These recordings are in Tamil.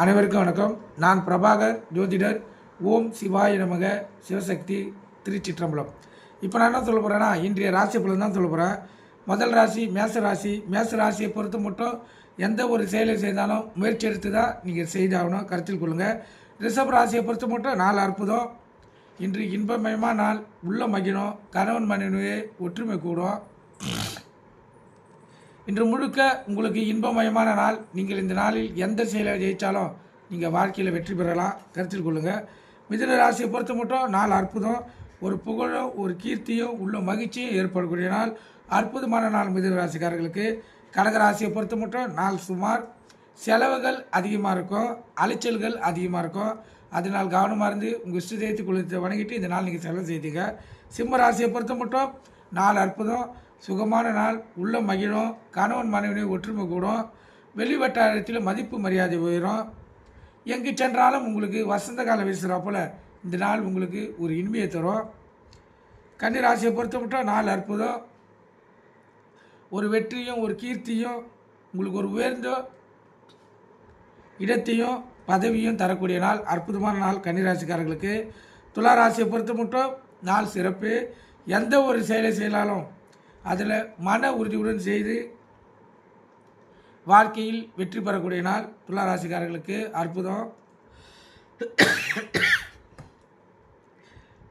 அனைவருக்கும் வணக்கம். நான் பிரபாகர் ஜோதிடர். ஓம் சிவாய நமக. சிவசக்தி, திருச்சிற்றம்பலம். இப்போ நான் என்ன சொல்ல போகிறேன்னா, இன்றைய ராசி பலன் தான் சொல்ல போகிறேன். முதல் ராசி மேச ராசி. மேச ராசியை பொறுத்த மட்டும் எந்த ஒரு செயலை செய்தாலும் முயற்சி எடுத்து தான் நீங்கள் செய்தாகணும், கருத்தில் கொள்ளுங்கள். ரிஷப ராசியை பொறுத்த மட்டும் நாள் அற்புதம். இன்று இன்பமயமான நாள். உள்ள மகிழும். கணவன் மனைவியே ஒற்றுமை கூடும். இன்று முழுக்க உங்களுக்கு இன்பமயமான நாள். நீங்கள் இந்த நாளில் எந்த செயலை ஜெயித்தாலும் நீங்கள் வாழ்க்கையில் வெற்றி பெறலாம், கருத்தில் கொள்ளுங்கள். மிதுன ராசியை பொறுத்த மட்டும் நாள் அற்புதம். ஒரு புகழும் ஒரு கீர்த்தியும் உள்ள மகிழ்ச்சியும் ஏற்படக்கூடிய நாள். அற்புதமான நாள் மிதுன ராசிக்காரர்களுக்கு. கடகராசியை பொறுத்த மட்டும் நாள் சுமார். செலவுகள் அதிகமாக இருக்கும், அலைச்சல்கள் அதிகமாக இருக்கும். அதனால் கவனமாக இருந்து உங்கள் இஷ்ட தெய்வத்தை குளித்து வணங்கிட்டு இந்த நாள் நீங்கள் செலவு செய்தீங்க. சிம்ம ராசியை பொறுத்த மட்டும் நாள் அற்புதம். சுகமான நாள். உள்ள மகிழும். கணவன் மனைவியை ஒற்றுமை கூடும். வெளி வட்டாரத்தில் மதிப்பு மரியாதை உயரும். எங்கு சென்றாலும் உங்களுக்கு வசந்த காலம் வீசுகிறா போல் இந்த நாள் உங்களுக்கு ஒரு இனிமையை தரும். கன்னி ராசியை பொறுத்த மட்டும் நாள் அற்புதம். ஒரு வெற்றியும் ஒரு கீர்த்தியும் உங்களுக்கு ஒரு உயர்ந்த இடத்தையும் பதவியும் தரக்கூடிய நாள். அற்புதமான நாள் கன்னிராசிக்காரர்களுக்கு. துலா ராசியை பொறுத்த மட்டும் நாள் சிறப்பு. எந்த ஒரு செயலை செய்யலாலும் அதில் மன உறுதியுடன் செய்து வாழ்க்கையில் வெற்றி பெறக்கூடிய நாள் துலா ராசிக்காரர்களுக்கு. அற்புதம்.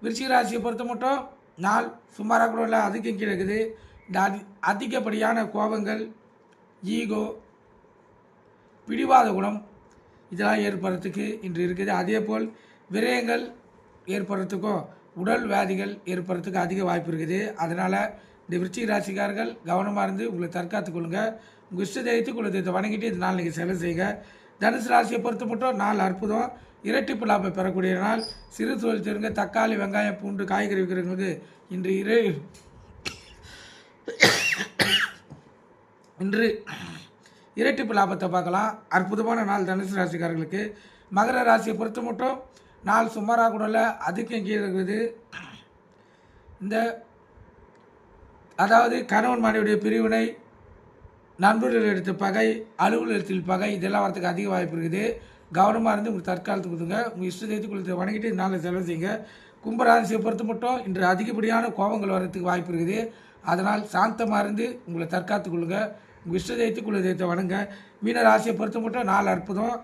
விருச்சிக ராசியை பொறுத்த மட்டும் நாள் சுமாராக கூட இல்லை, அதிகம் கிடக்குது. இந்த அதிகப்படியான கோபங்கள், ஈகோ, பிடிவாத குணம் இதெல்லாம் ஏற்படுறதுக்கு இன்று இருக்குது. அதே போல் விரயங்கள் ஏற்படுறதுக்கும் உடல் வியாதிகள் ஏற்படுறதுக்கு அதிக வாய்ப்பு இருக்குது. அதனால் இந்த விருச்சிக ராசிக்காரர்கள் கவனமாக இருந்து உங்களை தற்காத்து கொள்ளுங்கள். உங்கள் இஷ்ட தெய்வத்தை குலதெய்வத்தை வணங்கிட்டு இந்த நாள் நீங்கள் செலவு செய்யுங்க. தனுசு ராசியை பொறுத்த மட்டும் நாள் அற்புதம். இரட்டிப்பு லாபம் பெறக்கூடிய நாள். சிறு தொழில் தெரிங்க. தக்காளி, வெங்காயம், பூண்டு, காய்கறி விற்கிறவங்களுக்கு இன்று இரட்டிப்பு லாபத்தை பார்க்கலாம். அற்புதமான நாள் தனுசு ராசிக்காரர்களுக்கு. மகர ராசியை பொறுத்த மட்டும் நாள் சுமாராக கூட இல்லை, அதுக்கும் கீழே இருக்குது. இந்த அதாவது கணவன் மனைவியுடைய பிரிவினை, நண்பர்கள் எடுத்த பகை, அலுவலகத்தில் பகை இதெல்லாம் வரதுக்கு அதிக வாய்ப்பு இருக்குது. கவனமாக இருந்து உங்களுக்கு தற்காலத்துக்கு கொடுத்துங்க. உங்கள் இஷ்ட தெய்வத்துக்கு வணங்கிட்டு இந்த நாளில் செலவு செய்யுங்க. கும்பராசியை பொறுத்த மட்டும் இன்று அதிகப்படியான கோபங்கள் வர்றதுக்கு வாய்ப்பு இருக்குது. அதனால் சாந்தமாக இருந்து உங்களை தற்காத்துக் கொள்ளுங்க. உங்கள் இஷ்ட தெய்வத்தை வணங்க. மீன ராசியை பொறுத்த மட்டும் நாள் அற்புதம்.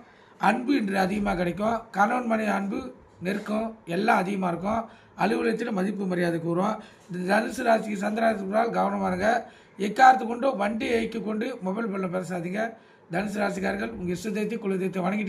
அன்பு இன்று அதிகமாக கிடைக்கும். கணவன் மனைவி அன்பு, நெருக்கம் எல்லாம் அதிகமாக இருக்கும். அலுவலகத்தில் மதிப்பு மரியாதை கூறும். இந்த தனுசு ராசிக்கு சந்திராசினால் கவனமாக இருங்க. எக்காரத்து கொண்டு வண்டி ஐக்கு கொண்டு மொபைல் ஃபோனில் பேசாதீங்க. தனுசு ராசிக்காரர்கள் உங்கள் இஷ்ட தெய்வத்தை குல தெய்வத்தை வணங்கிட்டு